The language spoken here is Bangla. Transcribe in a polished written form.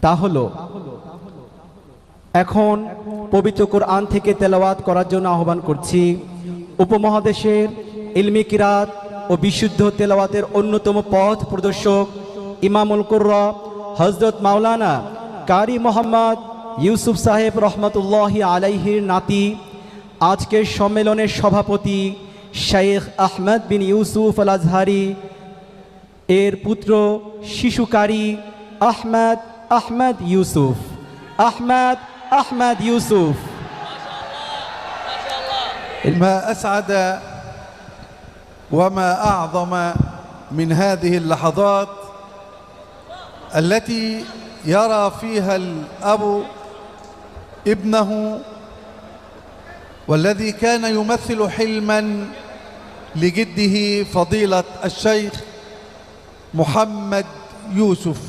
তা হলো এখন পবিত্র কোরআন থেকে তেলাওয়াত করার জন্য আহ্বান করছি উপমহাদেশের ইলমি কিরাত ও বিশুদ্ধ তেলাওয়াতের অন্যতম পথ প্রদর্শক ইমামুল কুররা হযরত মাওলানা কারি মোহাম্মদ ইউসুফ সাহেব রহমতুল্লাহি আলাইহির নাতি, আজকের সম্মেলনের সভাপতি শেখ আহমদ বিন ইউসুফ আল আজহারি এর পুত্র শিশু কারি আহমদ ইউসুফ। ما أسعد وما أعظم من هذه اللحظات التي يرى فيها الأب ابنه والذي كان يمثل حلما لجده فضيلة الشيخ محمد يوسف